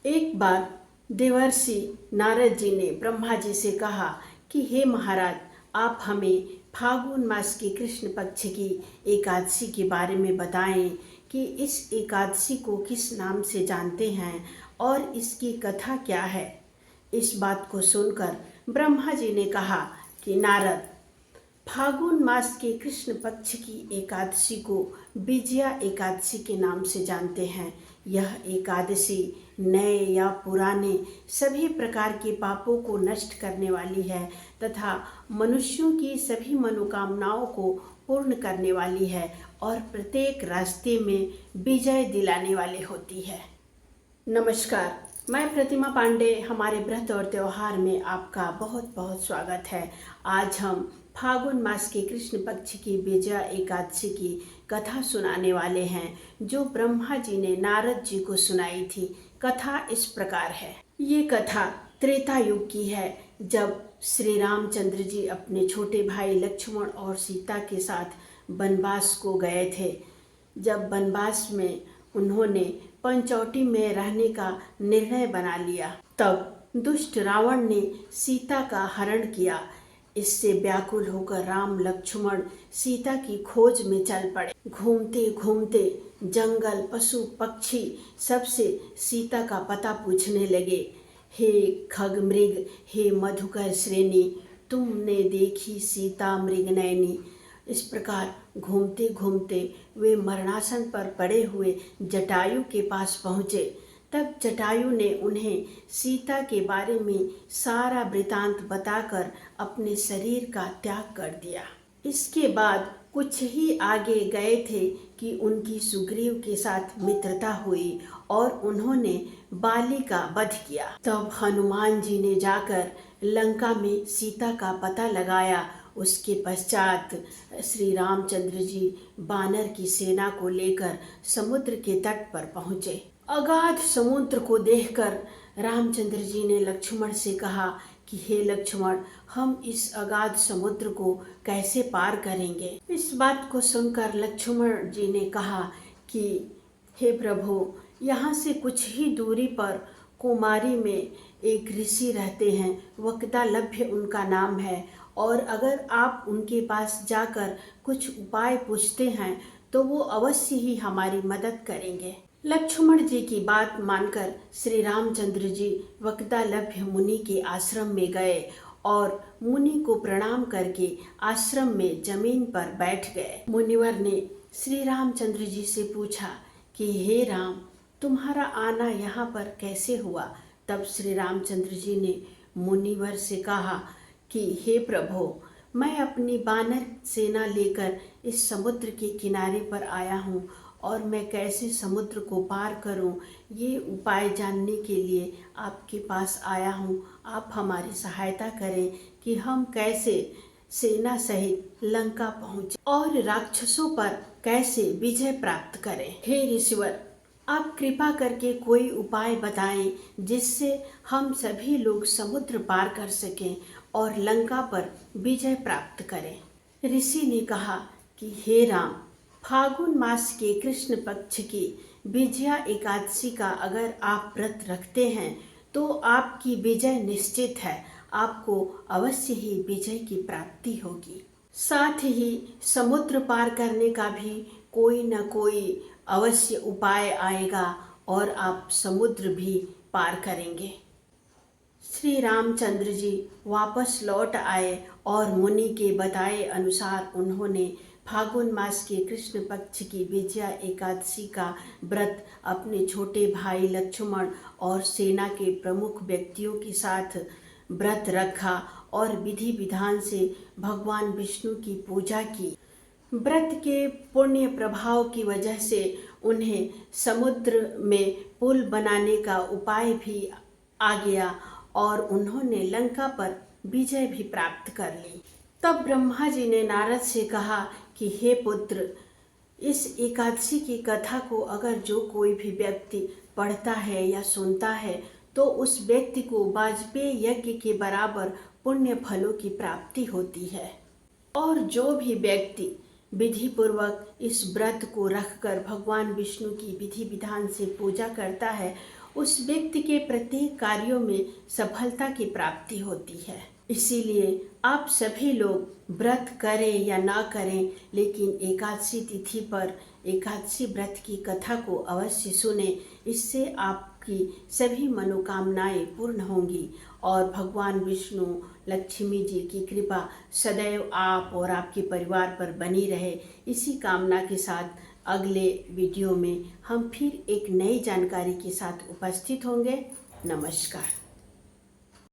एक बार देवर्षि नारद जी ने ब्रह्मा जी से कहा कि हे महाराज, आप हमें फागुन मास की कृष्ण पक्ष की एकादशी के बारे में बताएं कि इस एकादशी को किस नाम से जानते हैं और इसकी कथा क्या है। इस बात को सुनकर ब्रह्मा जी ने कहा कि नारद, फागुन मास के कृष्ण पक्ष की एकादशी को विजया एकादशी के नाम से जानते हैं। यह एकादशी नए या पुराने सभी प्रकार के पापों को नष्ट करने वाली है तथा मनुष्यों की सभी मनोकामनाओं को पूर्ण करने वाली है और प्रत्येक रास्ते में विजय दिलाने वाली होती है। नमस्कार, मैं प्रतिमा पांडे। हमारे व्रत और त्यौहार में आपका बहुत बहुत स्वागत है। आज हम फागुन मास के कृष्ण पक्ष की विजया एकादशी की कथा सुनाने वाले हैं, जो ब्रह्मा जी ने नारद जी को सुनाई थी। कथा इस प्रकार है। ये कथा त्रेता युग की है, जब श्री रामचंद्र जी अपने छोटे भाई लक्ष्मण और सीता के साथ वनवास को गए थे। जब वनवास में उन्होंने पंचवटी में रहने का निर्णय बना लिया, तब दुष्ट रावण ने सीता का हरण किया। इससे व्याकुल होकर राम लक्ष्मण सीता की खोज में चल पड़े। घूमते घूमते जंगल, पशु पक्षी सबसे सीता का पता पूछने लगे। हे खग मृग, हे मधुकर श्रेणी, तुमने देखी सीता मृग नयनी। इस प्रकार घूमते घूमते वे मरणासन पर पड़े हुए जटायु के पास पहुँचे। तब जटायु ने उन्हें सीता के बारे में सारा वृतांत बताकर अपने शरीर का त्याग कर दिया। इसके बाद कुछ ही आगे गए थे कि उनकी सुग्रीव के साथ मित्रता हुई और उन्होंने बाली का वध किया। तब हनुमान जी ने जाकर लंका में सीता का पता लगाया। उसके पश्चात श्री रामचंद्र जी बानर की सेना को लेकर समुद्र के तट पर पहुँचे। अगाध समुद्र को देखकर रामचंद्र जी ने लक्ष्मण से कहा कि हे लक्ष्मण, हम इस अगाध समुद्र को कैसे पार करेंगे। इस बात को सुनकर लक्ष्मण जी ने कहा कि हे प्रभु, यहाँ से कुछ ही दूरी पर कुमारी में एक ऋषि रहते हैं, वक्तालभ्य उनका नाम है, और अगर आप उनके पास जाकर कुछ उपाय पूछते हैं तो वो अवश्य ही हमारी मदद करेंगे। लक्ष्मण जी की बात मानकर श्री रामचंद्र जी वक्तालभ्य मुनि के आश्रम में गए और मुनि को प्रणाम करके आश्रम में जमीन पर बैठ गए। मुनिवर ने श्री रामचंद्र जी से पूछा कि हे राम, तुम्हारा आना यहाँ पर कैसे हुआ। तब श्री रामचंद्र जी ने मुनिवर से कहा कि हे प्रभु, मैं अपनी बानर सेना लेकर इस समुद्र के किनारे पर आया हूँ और मैं कैसे समुद्र को पार करूं, ये उपाय जानने के लिए आपके पास आया हूं। आप हमारी सहायता करें कि हम कैसे सेना सहित लंका पहुंचे और राक्षसों पर कैसे विजय प्राप्त करें। हे ऋषिवर, आप कृपा करके कोई उपाय बताएं जिससे हम सभी लोग समुद्र पार कर सकें और लंका पर विजय प्राप्त करें। ऋषि ने कहा कि हे राम, फागुन मास के कृष्ण पक्ष की विजया एकादशी का अगर आप व्रत रखते हैं तो आपकी विजय निश्चित है। आपको अवश्य ही विजय की प्राप्ति होगी। साथ ही समुद्र पार करने का भी कोई न कोई अवश्य उपाय आएगा और आप समुद्र भी पार करेंगे। श्री रामचंद्र जी वापस लौट आए और मुनि के बताए अनुसार उन्होंने फागुन मास के कृष्ण पक्ष की विजया एकादशी का व्रत अपने छोटे भाई लक्ष्मण और सेना के प्रमुख व्यक्तियों के साथ व्रत रखा और विधि विधान से भगवान विष्णु की पूजा की। व्रत के पुण्य प्रभाव की वजह से उन्हें समुद्र में पुल बनाने का उपाय भी आ गया और उन्होंने लंका पर विजय भी प्राप्त कर ली। तब ब्रह्मा जी ने नारद से कहा कि हे पुत्र, इस एकादशी की कथा को अगर जो कोई भी व्यक्ति पढ़ता है या सुनता है तो उस व्यक्ति को वाजपेयी यज्ञ के बराबर पुण्य फलों की प्राप्ति होती है। और जो भी व्यक्ति विधि पूर्वक इस व्रत को रखकर भगवान विष्णु की विधि विधान से पूजा करता है उस व्यक्ति के प्रत्येक कार्यों में सफलता की प्राप्ति होती है। इसीलिए आप सभी लोग व्रत करें या ना करें, लेकिन एकादशी तिथि पर एकादशी व्रत की कथा को अवश्य सुने। इससे आपकी सभी मनोकामनाएं पूर्ण होंगी और भगवान विष्णु, लक्ष्मी जी की कृपा सदैव आप और आपके परिवार पर बनी रहे। इसी कामना के साथ अगले वीडियो में हम फिर एक नई जानकारी के साथ उपस्थित होंगे। नमस्कार।